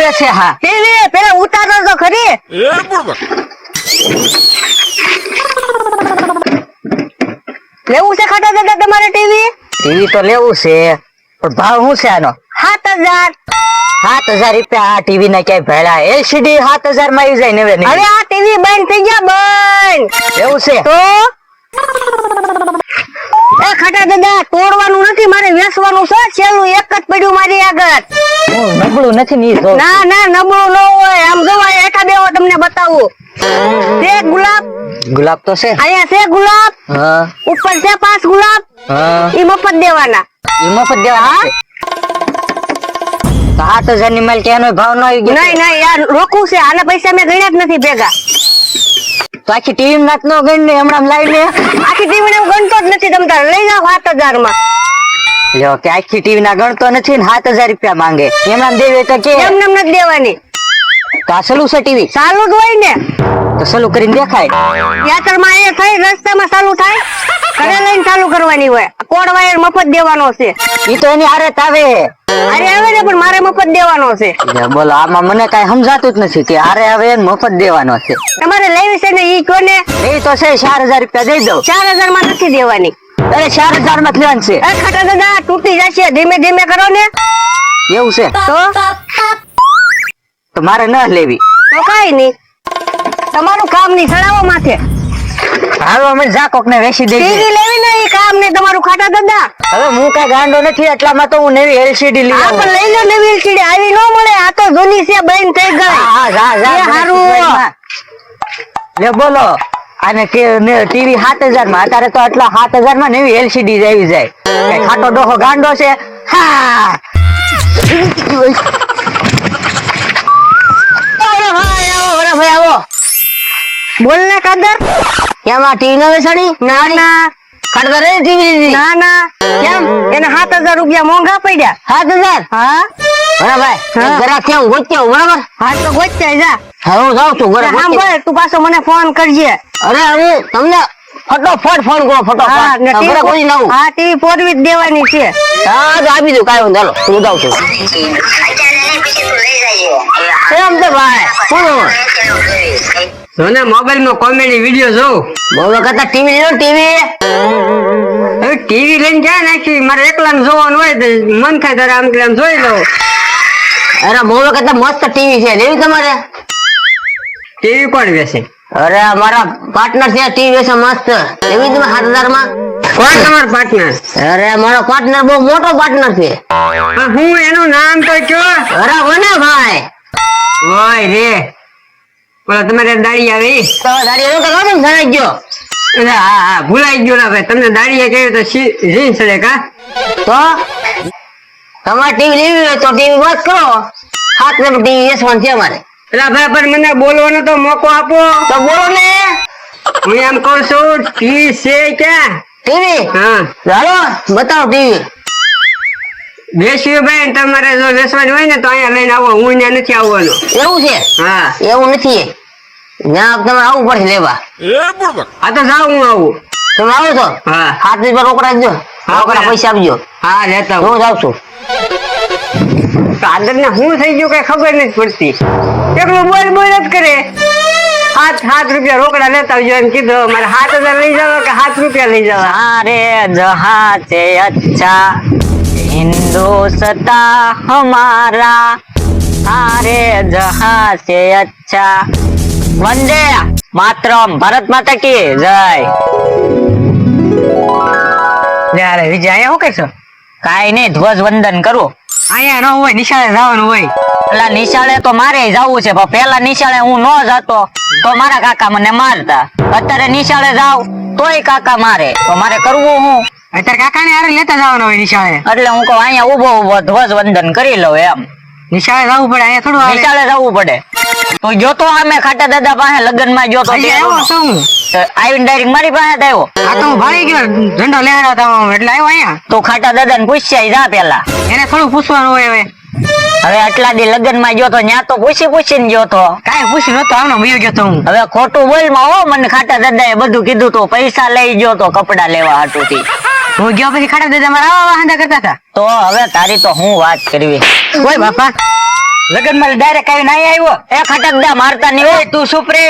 આવે છે. હા ટીવી પેલા ઉતારો તો ખરી. લેવું છે ખાટા દાદા તમારે ટીવી? ટીવી તો લેવું છે પણ ભાવ શું છે આનો? 7000. 7000 રૂપિયા આ ટીવી ના ક્યાંય ભેળા? એલસીડી 7000 માં આવી જાય નવે. હવે આ ટીવી બંધ થઈ ગયા, બંધ. એવું છે તો એ ખાટા દાદા તોડવાનું નથી, મારે વેચવાનું છે. છેલ્લું એક જ પડ્યું મારી આગળ. હું નબળું નથી ની જો. ના ના નબળું ન હોય. આમ જોવા એકા બેવો તમને બતાવું. છે ગુલાબ. ગુલાબ તો છે. અહીંયા છે ગુલાબ. હા ઉપર છે 5 ગુલાબ. હા ઈ મફત દેવાના. ઈ મફત દેવાના છે. તો 7000 ની માલ ક્યાંનો ભાવ ન આવી ગયો? નહીં નહીં યાર રોકું છે. આના પૈસા મેં ગણ્યા જ નથી ભેગા. તો આખી ટીવી નાખ નો ગણ ને હમણાં લાવી લે. આખી ટીવી ને હું ગણતો જ નથી. તમ તારે લઈ જાઓ 7000 માં. લ્યો કે આખી ટીવી ના ગણતો નથી ને 7000 રૂપિયા માંગે. એમનામ દેવે તો કે એમ નેમ નથી દેવાની. તો આ સલું છે ટીવી? ચાલુ જ હોય ને. તો સલું કરીને દેખાય. યાત્રામાં એ થઈ રસ્તામાં ચાલુ થાય. ઘરે લઈને ચાલુ કરવાની હોય. કોડ વાયર મફત દેવાનો છે. ઈ તો એની આરે તાવે. અરે આવે ને પણ મારે મફત દેવાનો છે. બોલો આમાં મને કઈ સમજાતું જ નથી કે આરે આવે એને મફત દેવાનો છે. તમારે લેવી છે ને ઈ કોને? એ તો છે 4000 રૂપિયા દઈ દઉં. 4000 માં નથી દેવાની. અરે 4000 માં જ લેવાનું છે. એ ખાટા દાદા તૂટી જશે. ધીમે ધીમે કરો ને. એવું છે તો મારે ન લેવી. તો કઈ નહીં. તમારું કામ નહીં સડાવો માથે. હાલો અમે જા કોક ને વેચી દઈએ. ટીવી લેવી ને ઈ કામ નહીં તમારું ખાટા દાદા. હવે હું કઈ ગાંડો નથી એટલામાં તો હું નવી એલસીડી લઈ આ આવું. પણ લઈ લો નવી LCD. આવી ન મળે. આ તો જૂની છે, બંધ થઈ ગઈ. હા જા જા એ હારું. લે બોલો આને કે ટીવી 7000 માં. અત્યારે તો આટલા 7000 માં નવી એલસીડી આવી જાય. કઈ ખાટો ડોહો ગાંડો છે? હા અરે ભાઈ આવો. બોલ ને કાદર. કેમાં ટીવી ન વેચાણી? ના ના ખાટો રે ટીવી લીધી. ના ના કેમ? એને 7000 રૂપિયા મોંઘા પડ્યા. 7000? હા અરે ભાઈ હા. જરા કેમ ગોત્યો બરાબર? હા તો ગોચાઈ જા. હવે હું જાઉં છું ઘરે. હા બોલ તું પાછો મને ફોન કરજે. અરે અરે તમને ફટોફટ ફોન કરો હા ફટોફટ. ને ઘરે કોઈ ના આવું. હા ટીવી પોરવી જ દેવાની છે. હા તો આપી દઉં કાંઈ વાંધો નહીં. હું જાઉં છું. કેમ છે ભાઈ? શું જોને મોબાઈલ માં કોમેડી વિડિયો જોઉં. બોલો કરતા ટીવી લો ટીવી. હવે ટીવી લઈને ક્યાં નાખી? મારે એકલા જોવાનું હોય તો મન થાય ત્યારે આમ કે આમ જોઈ લઉં. અરે બોલો કરતા મસ્ત ટીવી છે લેવી તમારે? ટીવી કોણ વેચે? અરે મારા પાર્ટનર છે ટીવી છે મસ્ત. લેવી તમે 7000 માં? કોણ તમારો પાર્ટનર? અરે મારો પાર્ટનર બહુ મોટો પાર્ટનર છે. હું એનું નામ તો કયો? અરે કોને ભાઈ? ઓય રે બોલો તમારે દાડી આવી? તો દાડી એનો કાકા કેમ ભરાઈ ગયો? અરે હા હા ભૂલાઈ ગયો ને ભાઈ. તમને દાડીએ કહ્યું તો રીન ચડે કા? તો તમારે ટીવી લેવી હોય તો ટીવી બસ કરો. 7 ટીવી વેચવાનું છે અમારે. એટલે ભાઈ પણ મને બોલવાનો તો મોકો આપો. તો બોલો ને. હું એમ કઉ છું ટીવી છે ક્યાં? ટીવી હા ચાલો બતાવો ટીવી. વેચ્યું ભાઈ તમારે જો વેચવાની હોય ને તો અહીંયા લઈને આવો. હું અહીંયા નથી આવવાનો. એવું છે? હા એવું નથી. ત્યાં તમારે આવવું પડશે લેવા. આ તો જાઉં હું આવું. તમે આવો છો? હા 7 રૂપિયા રોકડા દો. હા, રોકડા બરાબર. પૈસા આપજો. હા લેતા હું જાઉં છું. આદર ને શું થઈ ગયું કઈ ખબર નથી પડતી. એકલું બોલ બોલ જ કરે. 7 રૂપિયા રોકડા લેતા આવજો એમ કીધું. મારે 7000 લઈ જાવ કે 7 રૂપિયા લઈ જાવ? सारे जहां से अच्छा हिंदुस्तान हमारा सारे जहां से अच्छा वंदे मातरम भारत माता की जय. યાર વિજય અહીંયા શું કરશો? કાઈ નહીં ધ્વજ વંદન કરું. અહીંયા ન હોય નિશાળે જવાનું હોય. પેલા નિશાળે તો મારે જવું છે પણ પેલા નિશાળે હું ન જતો તો મારા કાકા મને મારતા. અત્યારે નિશાળે જાવ તોય કાકા મારે તો મારે કરવું હું? અત્યારે કાકાને હારે લેતા જવાનું હોય નિશાળે. એટલે હું કહું અહીંયા ઉભો ઉભો ધ્વજ વંદન કરી લઉં એમ. નિશાળે જવું પડે અહીંયા થોડું હાલે. નિશાળે જવું પડે. તો જોતો અમે ખાટા દાદા પાસે લગ્ન માં જોતો અહીંયા આવ્યો છું હું. આવીને ડાયરેક્ટ મારી પાસે જ આવ્યો. આ તો હું ભાળી ગયો ઝંડો લહેરાતા હું એટલે આવ્યો અહીંયા. તો ખાટા દાદા ને પૂછ્યા જા પેલા. એને થોડું પૂછવાનું હોય હવે. હવે આટલા દી લગ્ન માં ગયો તો ન્યા તો પૂછીને ગયો તો. કાંઈ પૂછ્યું નતો આવનો મયો ગયો તો હું. હવે ખોટું બોલ માં હો. મને ખાટા દાદા એ બધું કીધું તો પૈસા લઈ ગયો તો કપડા લેવા હાટુ થી. હું ગયો પછી ખાટા દાદા મારા આવા વાંધા કરતા હતા. તો હવે તારી તો હું વાત કરવી. ઓય બાપા લગન માં ડાયરેક્ટ આવીને અહીંયા આવ્યો એ ખટકદા મારતા નહીં હોય તું ચૂપ રે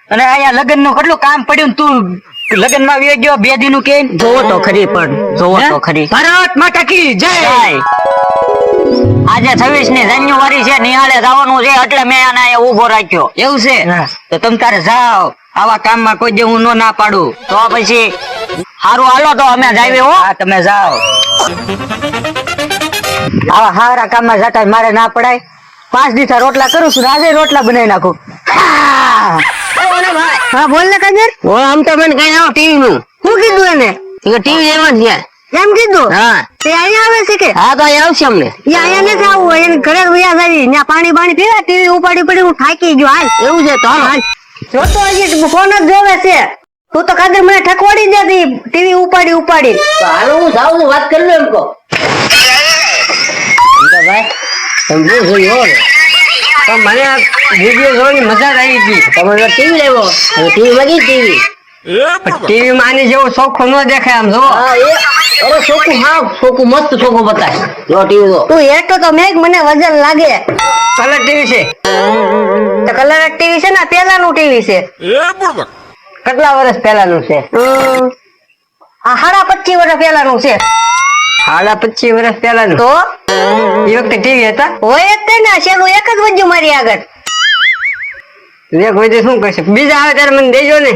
અને અહીંયા લગન નું કેટલું કામ પડ્યું ને તું લગન માં આવી ગયો બે દી નું કે જોવો તો ખરી પણ જોવો તો ખરી ભારત માતા કી જય આજે 26 જાન્યુઆરી છે નિહાળે જવાનું છે એટલે મેં આને અહીંયા ઊભો રાખ્યો એવું છે તો તમે તારે જાઓ આવા કામમાં કોઈ જે હું નો ના પાડું તો પછી હારું હાલો તો અમે જાવીએ હો હા તમે જાઓ આવા હારા કામમાં જતા મારે ના પડાય 5 દિવસ રોટલા કરું છું આજે રોટલા બનાવી નાખું હા બોલ ને કાજર ઓ આમ તો મને કઈ આવો ટીવી નું શું કીધું એને ટીવી એમાં છે એમ કીધું હા તે અહીંયા આવે છે કે હા તો અહીંયા આવશે અમને એ અહીંયા નથી આવવું એને ઘરે વ્યા જાય ત્યાં પાણી પીવા ટીવી ઉપાડી પડી હું થાકી ગયો હાલ એવું છે તો હાલો. જોતો હજી ફોન જ જોવે છે તું તો કાદર મને ઠકવાડી દેતી ટીવી ઉપાડી તો હાલો હું જાઉં છું વાત કરી લો એમ કહો ભાઈ તમે બહુ જોયું હો તો મને આ વિડીયો જોવાની મજા જ આવી ગઈ તમે ટીવી લેવો ટીવી માં ટીવી ટીવી માં આની જેવો ચોખ્ખો ન દેખાય આમ જો અરે ચોખ્ખું હા ચોખ્ખું મસ્ત ચોખ્ખું બતાય જો ટીવી જો તું હેઠો તો મેઘ મને વજન લાગે કલર ટીવી છે તો કલર ટીવી છે ને પેલાનું ટીવી છે કેટલા વર્ષ પહેલાનું છે આ 25 વર્ષ પહેલાનું છે 25 વર્ષ પહેલાનું તો એ વખતે ટીવી હતા હોય જ તે ને શેનું એક જ વજ્યું મારી આગળ લે કોઈ દે શું કરશે બીજા આવે ત્યારે મને દેજો ને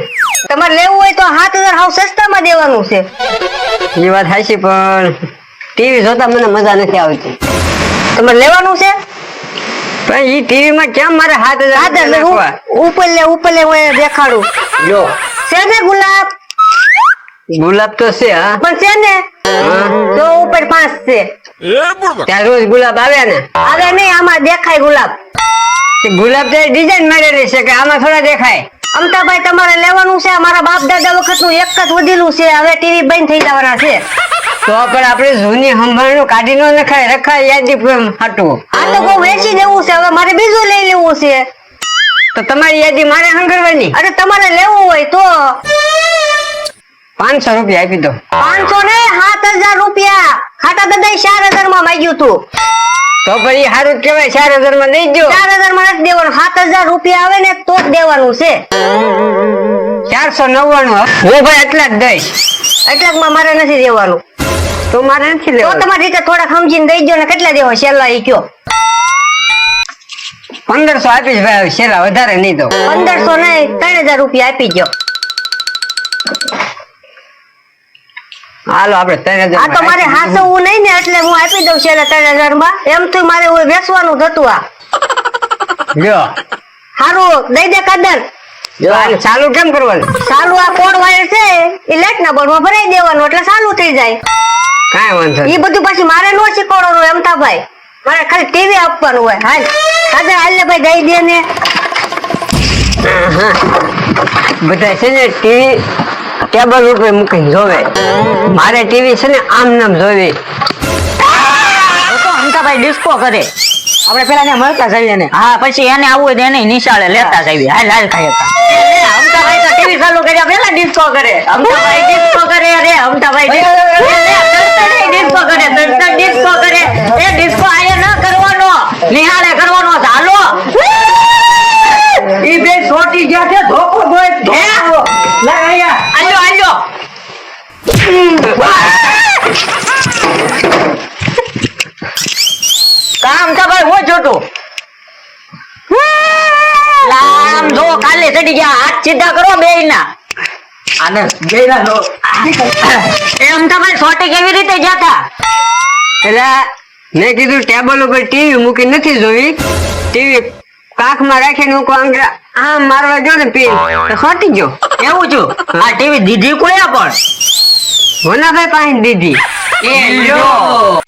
તમારે લેવું હોય તો 7000 હાવ સસ્તામાં દેવાનું છે એ વાત હાચી પણ ટીવી જોતા મને મજા નથી આવતી તમારે લેવાનું છે પણ ઈ ટીવી માં કેમ મારે 7000 નાખવા ઉપર લે હું દેખાડું જો છે ને ગુલાબ ગુલાબ તો છે હા પણ છે ને તો ઉપર 5 છે ત્યાં રોજ ગુલાબ આવે ને હવે નહીં આમાં દેખાય ગુલાબ તે ગુલાબ તો ડિઝાઇન મારેલી છે કે આમાં થોડા દેખાય અમતાભાઈ તમારે લેવાનું છે અમારા બાપ દાદા વખતનું એક જ વધેલું છે હવે ટીવી બંધ થઈ જવાના છે તો પણ આપણે જૂની સંભાળનું કાઢી નો નખાય રખાય યાદી હાટવું આ તો બહુ વેચી દેવું છે હવે મારે બીજું લઈ લેવું છે તો તમારી યાદી મારે સંભાળવાની અરે તમારે લેવું હોય તો 500 રૂપિયા આપી દો 500 ને 7000 રૂપિયા ખાટા દાદા 4000 માં માંગ્યું તું તો પછી સારું જ કહેવાય 4000 માં દઈ દો 4000 માં નથી દેવાનું 7000 રૂપિયા આવે ને તો જ દેવાનું છે 499 હું ભાઈ એટલા જ દઈશ એટલામાં મારે નથી દેવાનું તો મારે નથી તો લેવાનું તમારી રીતે થોડા સમજીને દઈ દો ને કેટલા દેવા છેલ્લા ઈ કયો 1500 આપીશ ભાઈ છેલ્લા વધારે નહીં દો 1500 નહીં 3000 રૂપિયા આપી દો હાલો આપણે 3000 આ તો મારે હાસવું નહીં ને એટલે હું આપી દઉં છેલ્લા 3000 માં એમ તો મારે વેચવાનું થતું આ લ્યો હારું દઈ દે કાદર જો આને ચાલુ કેમ કરવાનું ચાલુ આ કોડ વાયર છે એ લાઈટ ના બોર્ડમાં ભરાઈ દેવાનું એટલે ચાલુ થઈ જાય કાંઈ વાંધો એ બધું પાછી મારે નો શીખવાડવાનું એમ તા ભાઈ મારે ખાલી ટીવી આપવાનું હોય હાલ કાદર હાલ ને ભાઈ દઈ દે ને બધા છે ને ટીવી ટેબલ ઉપર મૂકીને જોવે મારે ટીવી છે ને આમ નામ જોવી અમતાભાઈ ડિસ્કો કરે આપણે પેલા ને મળતા જઈએ ને હા પછી એને આવવું હોય તો એને નિશાળે લેતા જઈએ હાલ હાલ ખાય અમતાભાઈ તો ટીવી ચાલુ કર્યા પેલા ડિસ્કો કરે અમતાભાઈ ડિસ્કો કરે રે અમતાભાઈ ડિસ્કો કરે ડિસ્કો કરે એ ડિસ્કો આયા ન કરવાનો નિહાળે કરવાનો ચાલો ઈ બે છોટી ગયા છે ધોકો ગોય ધોકો લે આયા આલ્યો આલ્યો કામ તો ભાઈ હું જોતું લામ જો કાલે ચડી ગયા હાથ સીધા કરો બેયના આને બેયના લો એમ તો ભાઈ છોટી કેવી રીતે જાતા એટલે મેં કીધું ટેબલ ઉપર ટીવી મૂકી નથી જોવી ટીવી કાખમાં રાખીને હું આંગળા આમ મારવા ગયો ને પીન તો ખોટી ગયો એવું છું આ ટીવી દીધી કોયા પણ ભોલાભાઈ પાસે દીધી એ લ્યો